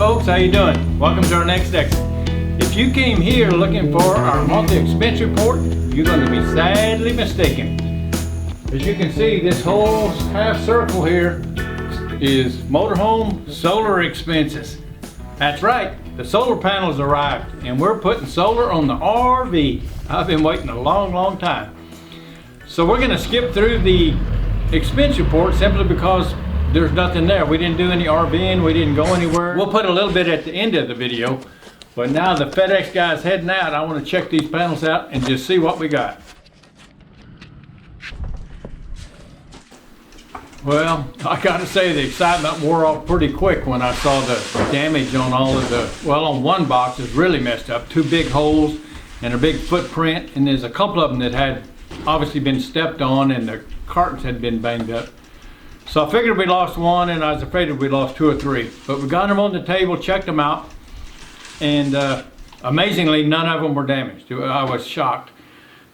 folks, how you doing? Welcome to our next exit. If you came here looking for our monthly expense report, you're going to be sadly mistaken. As you can see, this whole half circle here is motorhome solar expenses. That's right, the solar panels arrived and we're putting solar on the RV. I've been waiting a long time. So we're going to skip through the expense report simply because there's nothing there. We didn't do any RVing, we didn't go anywhere. We'll put a little bit at the end of the video, but now the FedEx guy's heading out. I want to check these panels out and just see what we got. Well, I gotta say the excitement wore off pretty quick when I saw the damage on all of the, well, on one box is really messed up. Two big holes and a big footprint, and there's a couple of them that had obviously been stepped on and the cartons had been banged up. So I figured we lost one, and I was afraid we lost two or three. But we got them on the table, checked them out, and amazingly, none of them were damaged. I was shocked.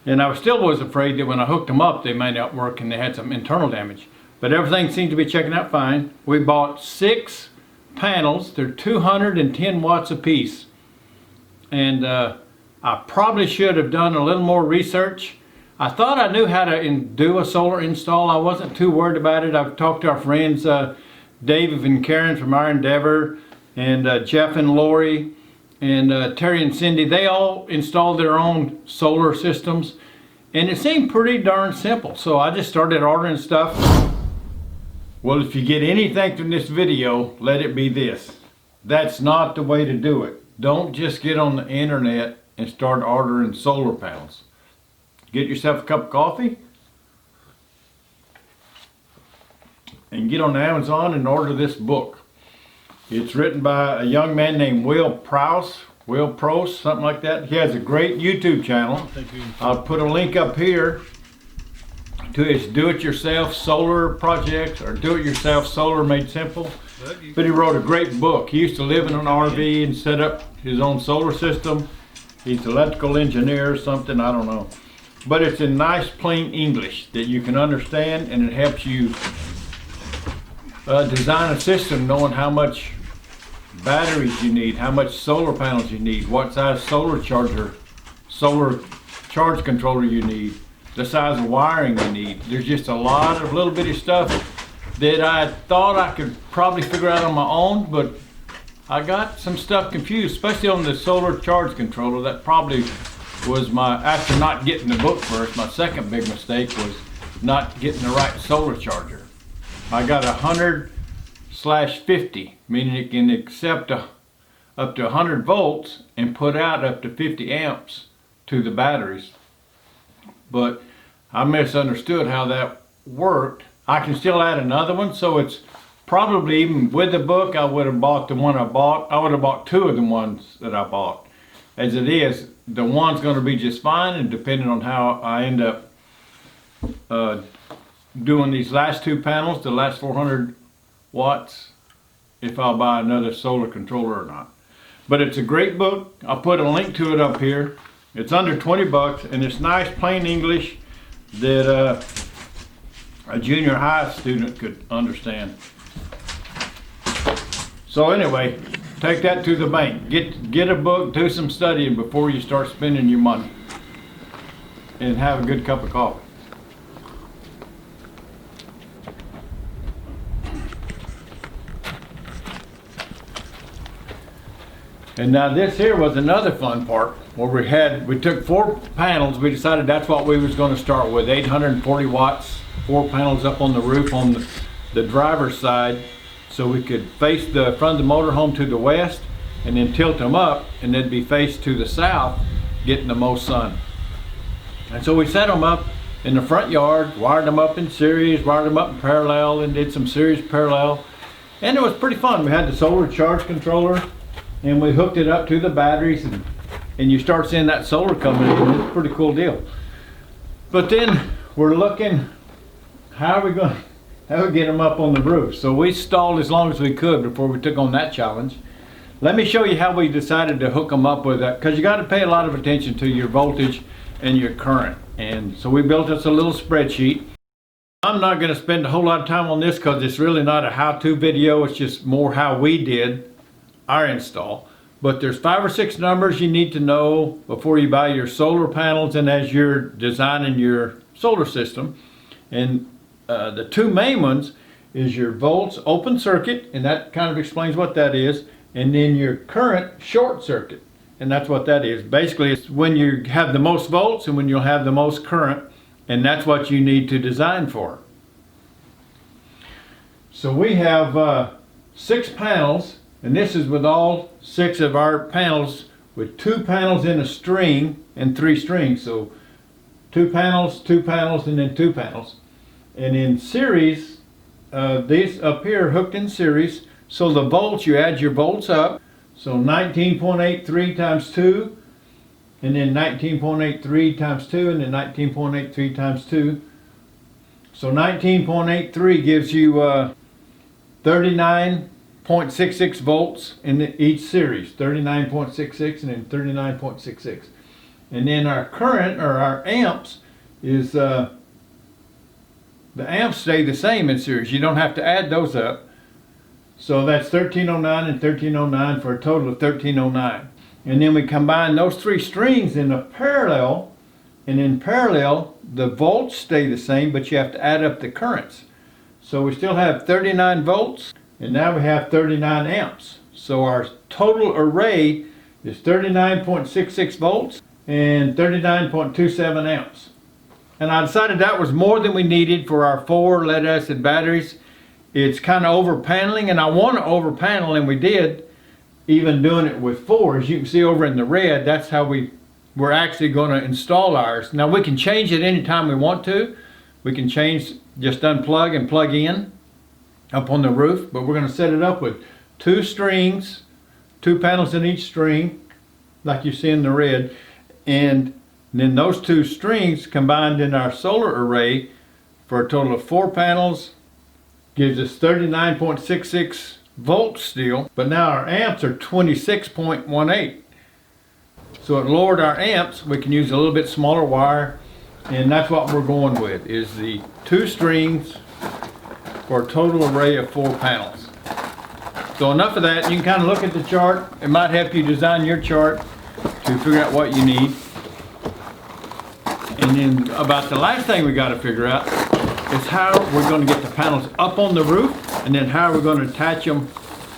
And I still was afraid that when I hooked them up, they may not work and they had some internal damage. But everything seemed to be checking out fine. We bought 6 panels. They're 210 watts a piece. And I probably should have done a little more research. I thought I knew how to do a solar install. I wasn't too worried about it. I've talked to our friends, Dave and Karen from Our Endeavor, and Jeff and Lori, and Terry and Cindy. They all installed their own solar systems, and it seemed pretty darn simple. So I just started ordering stuff. Well, if you get anything from this video, let it be this. That's not the way to do it. Don't just get on the internet and start ordering solar panels. Get yourself a cup of coffee and get on Amazon and order this book. It's written by a young man named Will Prouse, something like that. He has a great YouTube channel. I'll put a link up here to his do-it-yourself solar projects or do-it-yourself solar made simple. But he wrote a great book. He used to live in an RV and set up his own solar system. He's an electrical engineer or something, I don't know. But it's in nice plain English that you can understand, and it helps you design a system knowing how much batteries you need, how much solar panels you need, what size solar charge controller you need, the size of wiring you need. There's just a lot of little bitty stuff that I thought I could probably figure out on my own, but I got some stuff confused, especially on the solar charge controller. That probably was after not getting the book first, my second big mistake was not getting the right solar charger. I got 100/50, meaning it can accept up to 100 volts and put out up to 50 amps to the batteries. But I misunderstood how that worked. I can still add another one, so it's probably, even with the book, I would have bought the one I bought. I would have bought 2 of the ones that I bought. As it is, the one's going to be just fine, and depending on how I end up doing these last 2 panels, the last 400 watts, if I'll buy another solar controller or not. But it's a great book. I'll put a link to it up here. It's under 20 bucks, and it's nice plain English that a junior high student could understand. So anyway, take that to the bank. Get a book, do some studying before you start spending your money. And have a good cup of coffee. And now this here was another fun part where we took 4 panels. We decided that's what we was going to start with. 840 watts, 4 panels up on the roof on the driver's side, so we could face the front of the motorhome to the west and then tilt them up, and they'd be faced to the south, getting the most sun. And so we set them up in the front yard, wired them up in series, wired them up in parallel, and did some series parallel. And it was pretty fun. We had the solar charge controller, and we hooked it up to the batteries, and you start seeing that solar coming in. It's a pretty cool deal. But then we're looking, how are we get them up on the roof? So we stalled as long as we could before we took on that challenge. Let me show you how we decided to hook them up with that, because you got to pay a lot of attention to your voltage and your current. And so we built us a little spreadsheet. I'm not going to spend a whole lot of time on this because it's really not a how-to video. It's just more how we did. our install. But there's 5 or 6 numbers you need to know before you buy your solar panels and as you're designing your solar system. And the 2 main ones is your volts open circuit, and that kind of explains what that is, and then your current short circuit, and that's what that is. Basically, it's when you have the most volts and when you'll have the most current, and that's what you need to design for. So we have 6 panels, and this is with all 6 of our panels, with 2 panels in a string and 3 strings. So 2 panels, and then 2 panels. And in series, these up here are hooked in series. So the volts, you add your volts up. So 19.83 times 2, and then 19.83 times 2, and then 19.83 times 2. So 19.83 gives you 39.66 volts in each series. 39.66 and then 39.66. And then our current, or our amps, is the amps stay the same in series. You don't have to add those up. So that's 1309 and 1309 for a total of 1309. And then we combine those 3 strings in a parallel, and in parallel the volts stay the same, but you have to add up the currents. So we still have 39 volts, and now we have 39 amps. So our total array is 39.66 volts and 39.27 amps. And I decided that was more than we needed for our 4 lead acid batteries. It's kind of over paneling, and I want to over panel, and we did, even doing it with 4. As you can see over in the red, that's how we're actually going to install ours. Now we can change it anytime we want to. We can change, just unplug and plug in up on the roof, but we're going to set it up with 2 strings, 2 panels in each string, like you see in the red, and then those 2 strings combined in our solar array for a total of 4 panels gives us 39.66 volts still, but now our amps are 26.18. So it lowered our amps. We can use a little bit smaller wire, and that's what we're going with, is the 2 strings for a total array of 4 panels. So enough of that. You can kind of look at the chart. It might help you design your chart to figure out what you need. And then about the last thing we got to figure out is how we're going to get the panels up on the roof, and then how we're going to attach them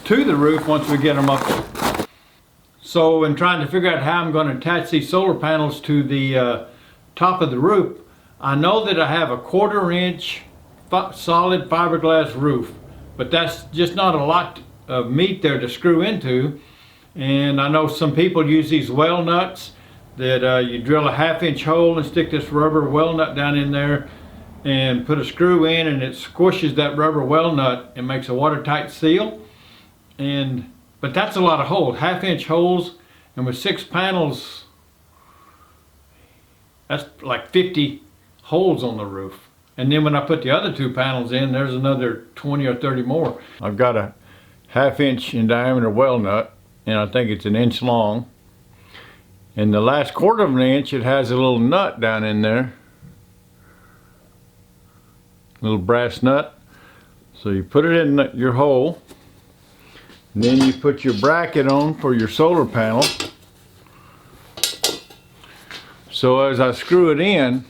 to the roof once we get them up there. So in trying to figure out how I'm going to attach these solar panels to the top of the roof, I know that I have a 1/4 inch solid fiberglass roof, but that's just not a lot of meat there to screw into. And I know some people use these well nuts that you drill a 1/2 inch hole and stick this rubber well nut down in there and put a screw in, and it squishes that rubber well nut and makes a watertight seal. But that's a lot of holes, 1/2 inch holes, and with 6 panels, that's like 50 holes on the roof. And then when I put the other 2 panels in, there's another 20 or 30 more. I've got a 1/2 inch in diameter well nut, and I think it's 1 inch long. And the last 1/4 of an inch, it has a little nut down in there. Little brass nut. So you put it in your hole, and then you put your bracket on for your solar panel. So as I screw it in,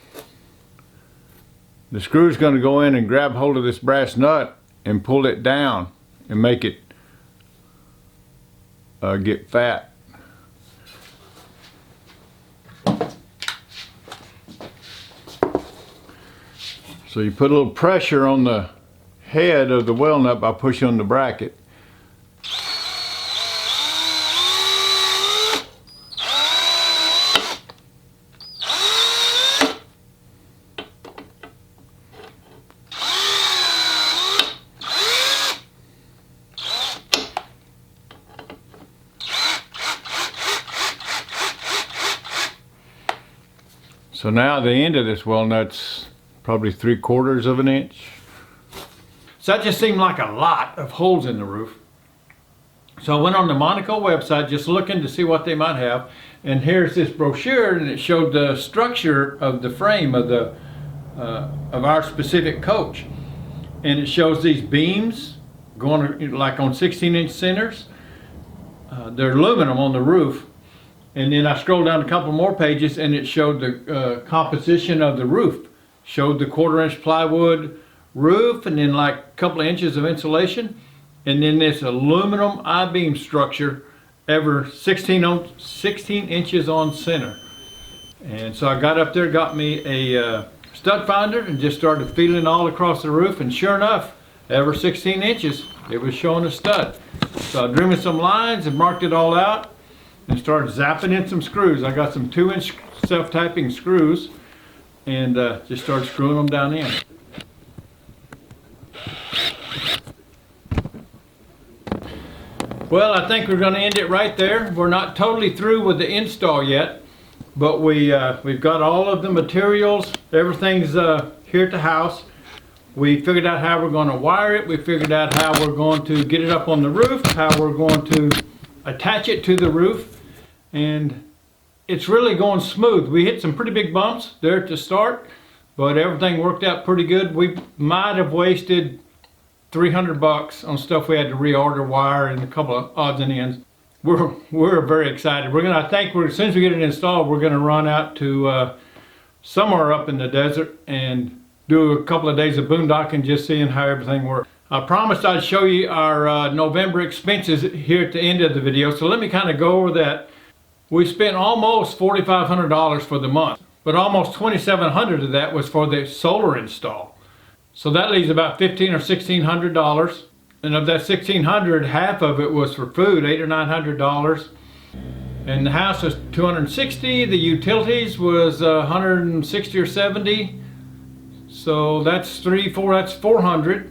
the screw is going to go in and grab hold of this brass nut and pull it down and make it get fat. So you put a little pressure on the head of the well nut by pushing on the bracket. So now the end of this well nut's probably 3/4 of an inch. So that just seemed like a lot of holes in the roof. So I went on the Monaco website just looking to see what they might have, and here's this brochure, and it showed the structure of the frame of the of our specific coach, and it shows these beams going like on 16-inch centers, they're aluminum on the roof. And then I scrolled down a couple more pages and it showed the composition of the roof. Showed the 1/4-inch plywood roof and then like a couple of inches of insulation. And then this aluminum I-beam structure, ever 16 inches on center. And so I got up there, got me a stud finder and just started feeling all across the roof, and sure enough, ever 16 inches, it was showing a stud. So I drew me some lines and marked it all out and started zapping in some screws. I got some 2-inch self-tapping screws and just started screwing them down in. Well, I think we're going to end it right there. We're not totally through with the install yet, but we've got all of the materials. Everything's here at the house. We figured out how we're going to wire it. We figured out how we're going to get it up on the roof, how we're going to attach it to the roof, and it's really going smooth. We hit some pretty big bumps there at the start, but everything worked out pretty good. We might have wasted $300 on stuff we had to reorder, wire, and a couple of odds and ends. We're very excited. I think as soon as we get it installed, we're gonna run out to somewhere up in the desert and do a couple of days of boondocking, just seeing how everything works. I promised I'd show you our November expenses here at the end of the video, so let me kind of go over that. We spent almost $4,500 for the month, but almost $2,700 of that was for the solar install. So that leaves about $1,500 or $1,600. And of that $1,600, half of it was for food, $800 or $900. And the house was $260. The utilities was $160 or $70. So that's that's $400.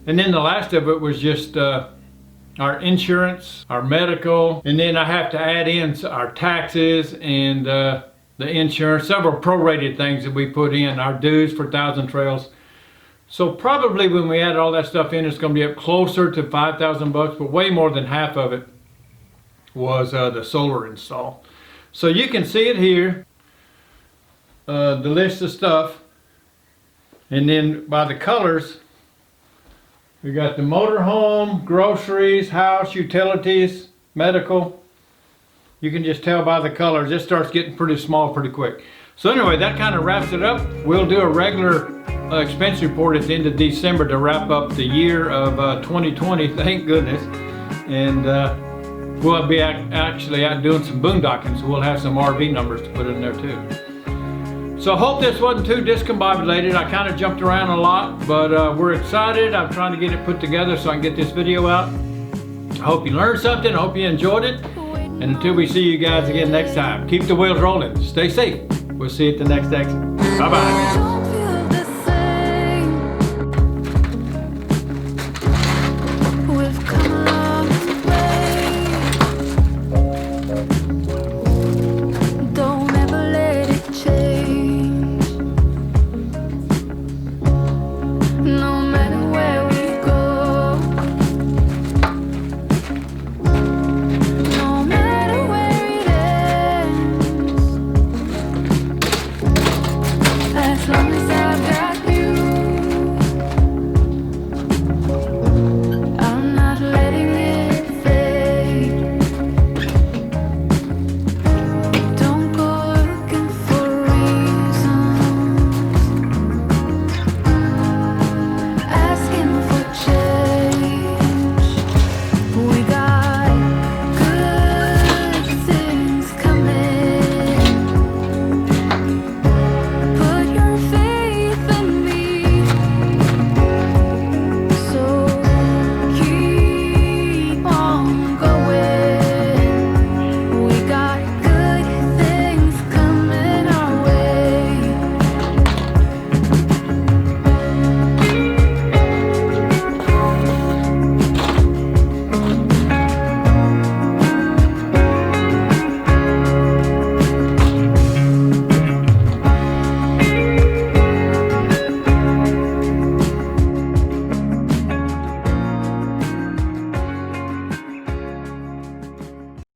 And then the last of it was just our insurance, our medical, and then I have to add in our taxes and the insurance, several prorated things that we put in, our dues for Thousand Trails. So probably when we add all that stuff in, it's going to be up closer to $5,000, but way more than half of it was the solar install. So you can see it here, the list of stuff, and then by the colors, we got the motorhome, groceries, house, utilities, medical. You can just tell by the colors, it starts getting pretty small pretty quick. So anyway, that kind of wraps it up. We'll do a regular expense report at the end of December to wrap up the year of 2020, thank goodness. And we'll be actually out doing some boondocking, so we'll have some RV numbers to put in there too. So I hope this wasn't too discombobulated. I kind of jumped around a lot, but we're excited. I'm trying to get it put together so I can get this video out. I hope you learned something. I hope you enjoyed it. And until we see you guys again next time, keep the wheels rolling. Stay safe. We'll see you at the next exit. Bye-bye.